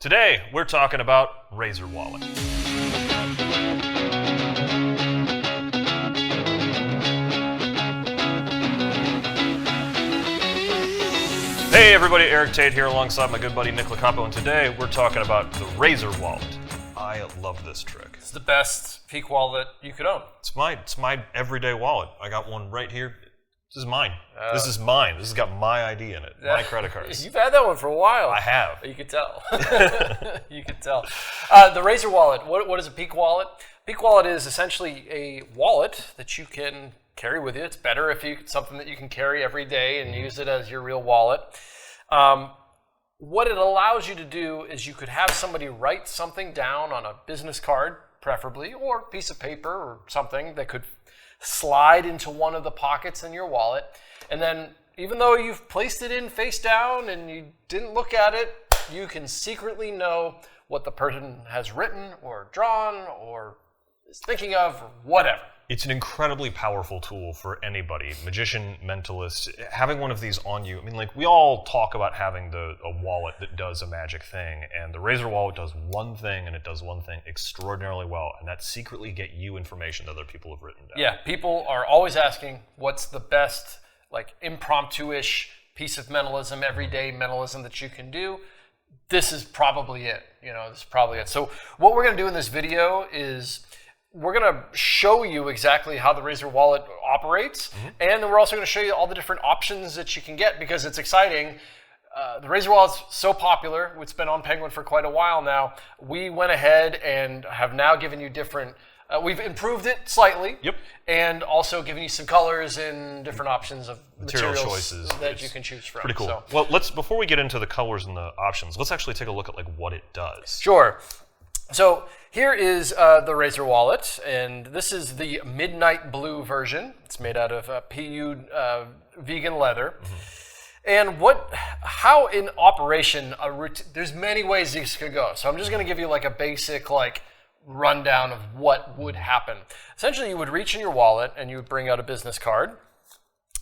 Today, we're talking about Razer Wallet. Hey everybody, Eric Tate here alongside my good buddy Nick Lacapo, and today we're talking about the Razer Wallet. I love this trick. It's the best peak wallet you could own. It's my everyday wallet. I got one right here. This is mine. This is mine. This has got my ID in it, my credit cards. You've had that one for a while. I have. You could tell. You could tell. The Razer Wallet, what is a peak wallet? Peak wallet is essentially a wallet that you can carry with you. It's better if it's something that you can carry every day and use it as your real wallet. What it allows you to do is you could have somebody write something down on a business card, preferably, or a piece of paper or something that could slide into one of the pockets in your wallet. And then even though you've placed it in face down and you didn't look at it, you can secretly know what the person has written or drawn or is thinking of or whatever. It's an incredibly powerful tool for anybody, magician, mentalist, having one of these on you. I mean, like, we all talk about having a wallet that does a magic thing, and the Razer Wallet does one thing, and it does one thing extraordinarily well, and that's secretly get you information that other people have written down. Yeah, people are always asking, what's the best, like, impromptu-ish piece of mentalism, everyday mentalism that you can do? This is probably it. This is probably it. So what we're going to do in this video is we're going to show you exactly how the Razer Wallet operates, and then we're also going to show you all the different options that you can get because it's exciting. The Razer Wallet's so popular. It's been on Penguin for quite a while now. We went ahead and have now given you different, we've improved it slightly, and also given you some colors and different options of material choices that you can choose from. Pretty cool. So, well, before we get into the colors and the options, let's actually take a look at what it does. Sure. So here is the Razer Wallet, and this is the Midnight Blue version. It's made out of PU vegan leather. And how in operation, there's many ways this could go. So I'm just going to give you like a basic rundown of what would happen. Essentially, you would reach in your wallet and you would bring out a business card.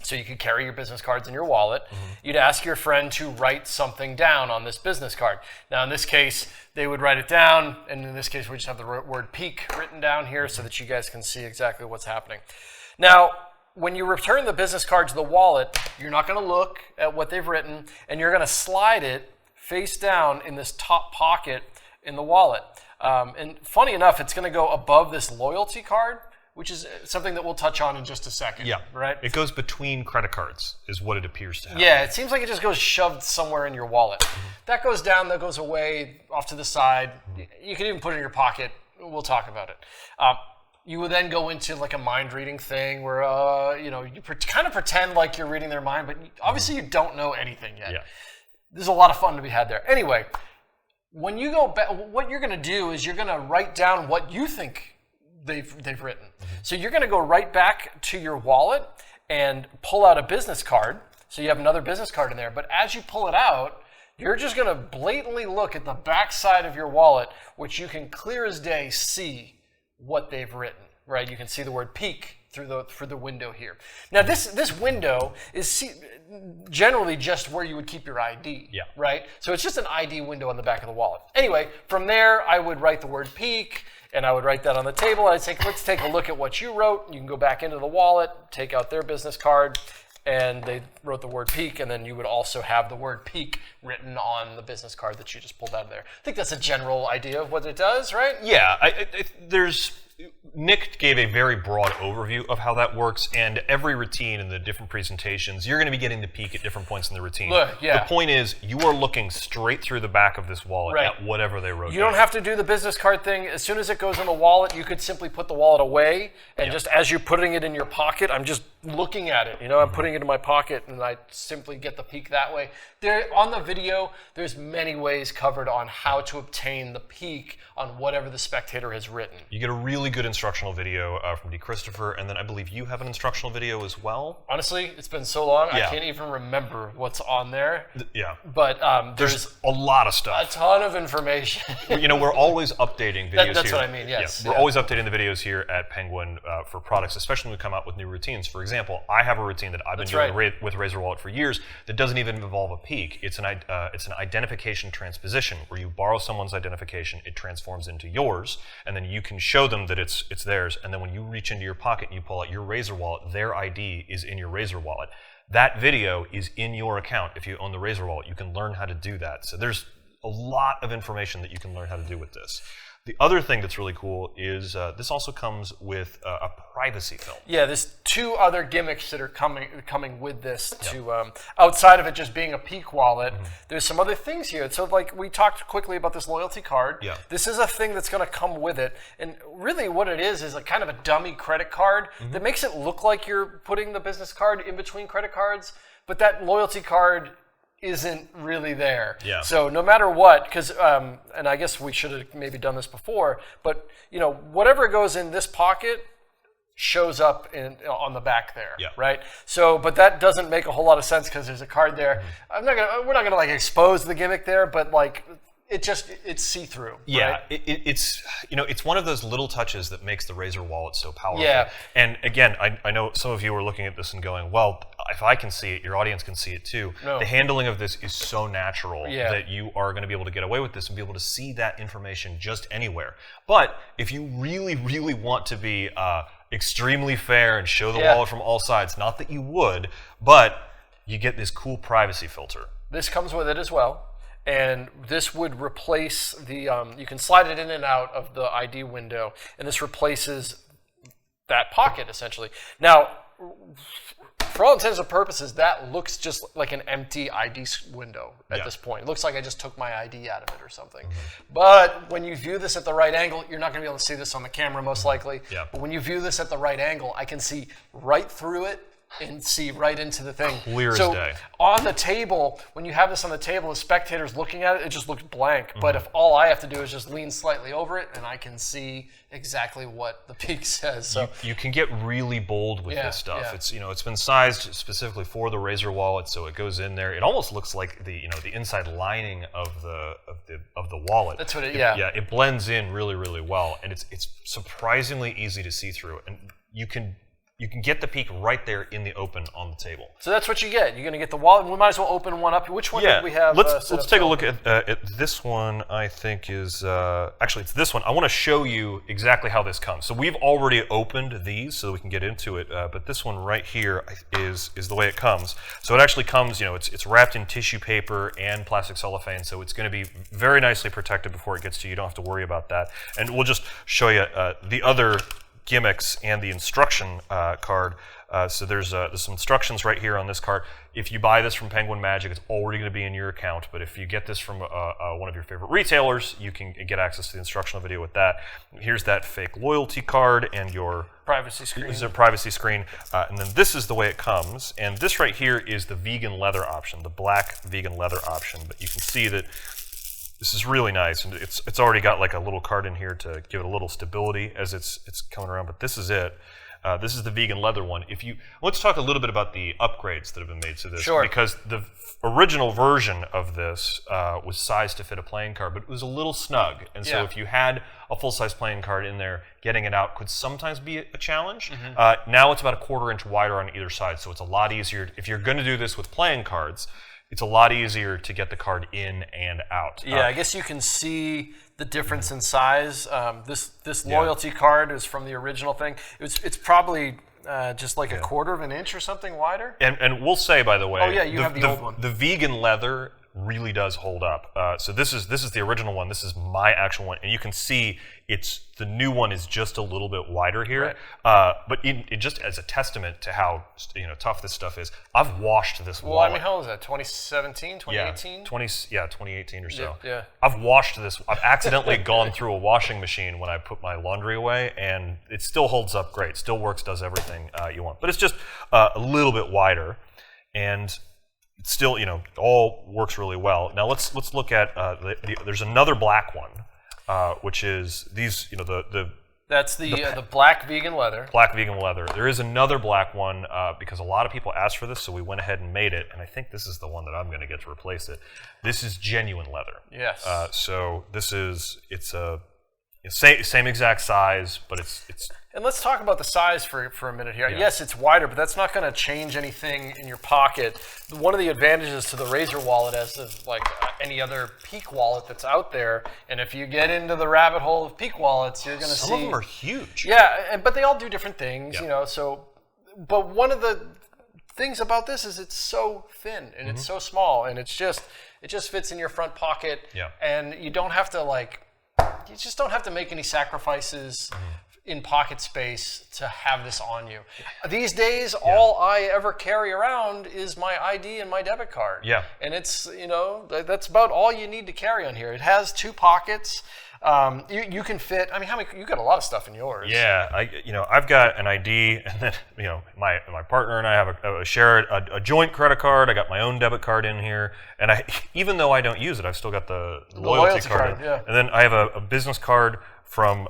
So you could carry your business cards in your wallet. You'd ask your friend to write something down on this business card. Now, in this case, they would write it down, and in this case, we just have the word peak written down here so that you guys can see exactly what's happening. Now, when you return the business card to the wallet, you're not going to look at what they've written, and you're going to slide it face down in this top pocket in the wallet. And funny enough, it's going to go above this loyalty card, which is something that we'll touch on in just a second. Yeah, right? It goes between credit cards, is what it appears to have. Yeah, it seems like it just goes shoved somewhere in your wallet. That goes down, that goes away, off to the side. You can even put it in your pocket. We'll talk about it. You would then go into like a mind reading thing where you kind of pretend like you're reading their mind, but obviously you don't know anything yet. Yeah. There's a lot of fun to be had there. Anyway, when you go back, what you're going to do is you're going to write down what you think they've written. So you're going to go right back to your wallet and pull out a business card. So you have another business card in there. But as you pull it out, you're just going to blatantly look at the back side of your wallet, which you can clear as day see what they've written. Right? You can see the word peak through the window here. Now this window is generally just where you would keep your ID. Yeah. Right? So it's just an ID window on the back of the wallet. Anyway, from there I would write the word peak. And I would write that on the table, and I'd say, let's take a look at what you wrote. You can go back into the wallet, take out their business card, and they wrote the word peak, and then you would also have the word peak written on the business card that you just pulled out of there. I think that's a general idea of what it does, right? Yeah, Nick gave a very broad overview of how that works, and every routine and the different presentations, you're going to be getting the peak at different points in the routine. The point is, you are looking straight through the back of this wallet at whatever they wrote. You don't have to do the business card thing. As soon as it goes in the wallet, you could simply put the wallet away, and just as you're putting it in your pocket, I'm just looking at it. I'm putting it in my pocket, and I simply get the peak that way. On the video, there's many ways covered on how to obtain the peak on whatever the spectator has written. You get a really good instructional video from D. Christopher, and then I believe you have an instructional video as well. Honestly, it's been so long, Yeah. I can't even remember what's on there. Yeah. But there's a lot of a stuff. ton of information. We're always updating videos That's here. what I mean, yes. Yeah, we're always updating the videos here at Penguin for products, especially when we come out with new routines. For example, I have a routine that I've been doing with Razer Wallet for years that doesn't even involve a peek. It's an identification transposition, where you borrow someone's identification, it transforms into yours, and then you can show them that it's theirs, and then when you reach into your pocket and you pull out your Razer Wallet, their ID is in your Razer Wallet. That video is in your account if you own the Razer Wallet. You can learn how to do that. So there's a lot of information that you can learn how to do with this. The other thing that's really cool is this also comes with a privacy film. Yeah, there's 2 other gimmicks that are coming with this. To outside of it just being a peak wallet, there's some other things here. So like we talked quickly about this loyalty card. Yeah. This is a thing that's going to come with it, and really what it is a kind of a dummy credit card that makes it look like you're putting the business card in between credit cards, but that loyalty card isn't really there. Yeah. So no matter what, because and I guess we should have maybe done this before, but whatever goes in this pocket shows up on the back there. Yeah. Right. So, but that doesn't make a whole lot of sense because there's a card there. We're not gonna like expose the gimmick there, but like it's see-through. Yeah, right? it's one of those little touches that makes the Razer Wallet so powerful. Yeah. And again, I know some of you are looking at this and going, well, if I can see it, your audience can see it too. No. The handling of this is so natural Yeah. that you are going to be able to get away with this and be able to see that information just anywhere. But if you really, really want to be extremely fair and show the wallet from all sides, not that you would, but you get this cool privacy filter. This comes with it as well. And this would replace the, you can slide it in and out of the ID window, and this replaces that pocket, essentially. Now, for all intents and purposes, that looks just like an empty ID window at this point. It looks like I just took my ID out of it or something. But when you view this at the right angle, you're not going to be able to see this on the camera, most likely. Yeah. But when you view this at the right angle, I can see right through it and see right into the thing. Clear as day. On the table, when you have this on the table, the spectators looking at it, it just looks blank. But if all I have to do is just lean slightly over it, and I can see exactly what the peak says. So you can get really bold with this stuff. Yeah. It's been sized specifically for the Razer Wallet, so it goes in there. It almost looks like the inside lining of the wallet. That's what it blends in really, really well, and it's surprisingly easy to see through, and you can get the peak right there in the open on the table. So that's what you get. You're going to get the wallet. We might as well open one up. Which one did we have? Let's take a look at this one. I think is actually it's this one. I want to show you exactly how this comes. So we've already opened these, so we can get into it. But this one right here is the way it comes. So it actually comes. It's wrapped in tissue paper and plastic cellophane, so it's going to be very nicely protected before it gets to you. You don't have to worry about that. And we'll just show you the other gimmicks and the instruction card. So there's some instructions right here on this card. If you buy this from Penguin Magic, it's already going to be in your account. But if you get this from one of your favorite retailers, you can get access to the instructional video with that. Here's that fake loyalty card and your privacy screen. This is a privacy screen. And then this is the way it comes. And this right here is the vegan leather option, the black vegan leather option. But you can see that this is really nice, and it's already got like a little card in here to give it a little stability as it's coming around. But this is it. This is the vegan leather one. Let's talk a little bit about the upgrades that have been made to this. Sure. Because the original version of this was sized to fit a playing card, but it was a little snug. And so if you had a full-size playing card in there, getting it out could sometimes be a challenge. Now it's about a 1/4 inch wider on either side, so it's a lot easier. If you're going to do this with playing cards, it's a lot easier to get the card in and out. Yeah, I guess you can see the difference in size. This loyalty card is from the original thing. It's probably just like a 1/4 of an inch or something wider. And we'll say, by the way, you have the old one. The vegan leather really does hold up. So this is the original one. This is my actual one, and you can see the new one is just a little bit wider here. Right. But it just as a testament to how tough this stuff is. I've washed this wallet. Well, I mean, how old is that? 2017, 2018? 2018 or so. Yeah. I've washed this. I've accidentally gone through a washing machine when I put my laundry away, and it still holds up great. Still works, does everything you want. But it's just a little bit wider, and still, all works really well. Now let's look at there's another black one, which is these, the That's the black vegan leather. Black vegan leather. There is another black one because a lot of people asked for this, so we went ahead and made it. And I think this is the one that I'm going to get to replace it. This is genuine leather. Yes. So it's a same exact size, but it's. And let's talk about the size for a minute here. Yeah. Yes, it's wider, but that's not going to change anything in your pocket. One of the advantages to the Razer wallet, as of like any other Peak wallet that's out there, and if you get into the rabbit hole of Peak wallets, you're going to see some of them are huge. Yeah, but they all do different things, Yeah. you know. So, but one of the things about this is it's so thin and it's so small, and it just fits in your front pocket, and you don't have to you just don't have to make any sacrifices in pocket space to have this on you. These days, all I ever carry around is my ID and my debit card. Yeah. And it's, that's about all you need to carry on here. It has 2 pockets. You can fit, I mean, you got a lot of stuff in yours. Yeah, I've got an ID, and then, my partner and I have a joint credit card. I got my own debit card in here, and even though I don't use it, I've still got the loyalty card. Yeah. And then I have a business card from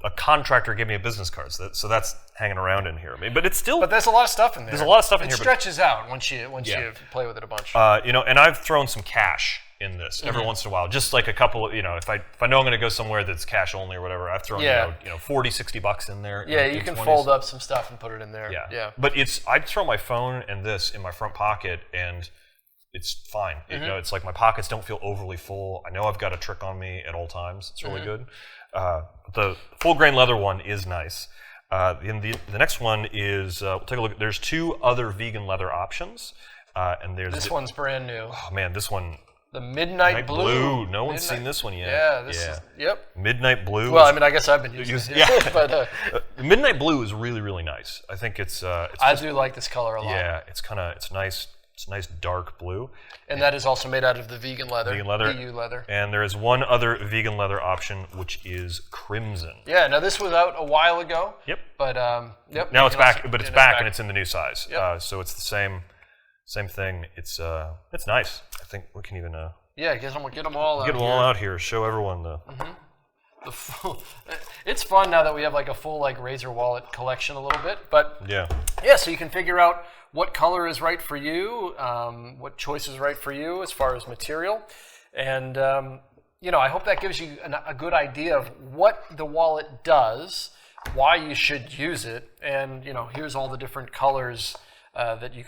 a contractor gave me a business card, so that's hanging around in here. But it's still. But there's a lot of stuff in there. There's a lot of stuff in here. It stretches out once you play with it a bunch. And I've thrown some cash in this every once in a while, just like a couple of, if I know I'm going to go somewhere that's cash only or whatever, I've thrown $40-$60 in there. Yeah, you can 20s. Fold up some stuff and put it in there. Yeah. But I'd throw my phone and this in my front pocket, and it's fine. It's like my pockets don't feel overly full. I know I've got a trick on me at all times. It's really good. The full grain leather one is nice. The next one is, we'll take a look. There's 2 other vegan leather options, and there's this one's brand new. Oh man, this one. The Midnight Blue. No one's seen this one yet. Yeah, this is, yep. Midnight Blue. Well, I mean, I guess I've been using it. Yeah. But Midnight Blue is really, really nice. I think it's I do like this color a lot. Yeah, it's nice. It's nice dark blue. And that is also made out of the vegan leather. Vegan leather. EU leather. And there is one other vegan leather option, which is crimson. Yeah, now this was out a while ago. Yep. But, Now it's back, but it's back and it's in the new size. Yep. So it's the same thing. It's nice. I think we can even get them all out. Get them all out here. Show everyone the. It's fun now that we have like a full Razer wallet collection a little bit, but yeah, so you can figure out what color is right for you, what choice is right for you as far as material, and I hope that gives you a good idea of what the wallet does, why you should use it, and here's all the different colors that you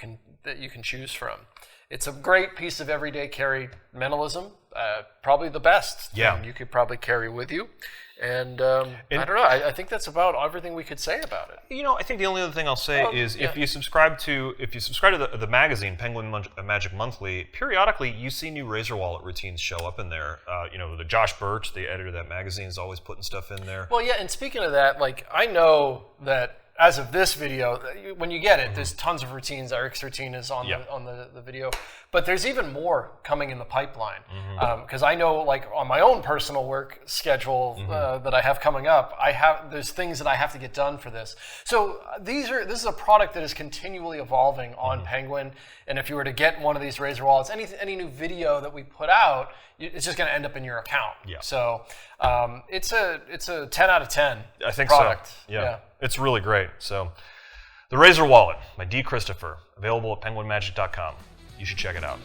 can choose from. It's a great piece of everyday carry minimalism, probably the best thing you could probably carry with you. And I don't know, I think that's about everything we could say about it. I think the only other thing I'll say is if you subscribe to the magazine, Penguin Magic Monthly, periodically you see new Razer wallet routines show up in there. The Josh Birch, the editor of that magazine, is always putting stuff in there. Well, yeah, and speaking of that, I know that as of this video, when you get it, there's tons of routines. Eric's routine is on the video, but there's even more coming in the pipeline. Because I know, on my own personal work schedule that I have coming up, there's things that I have to get done for this. So this is a product that is continually evolving on Penguin. And if you were to get one of these Razer wallets, any new video that we put out, it's just going to end up in your account. Yeah. So it's a 10 out of 10. I think product. So. Yeah. It's really great. So, the Razer wallet by D. Christopher, available at penguinmagic.com. You should check it out.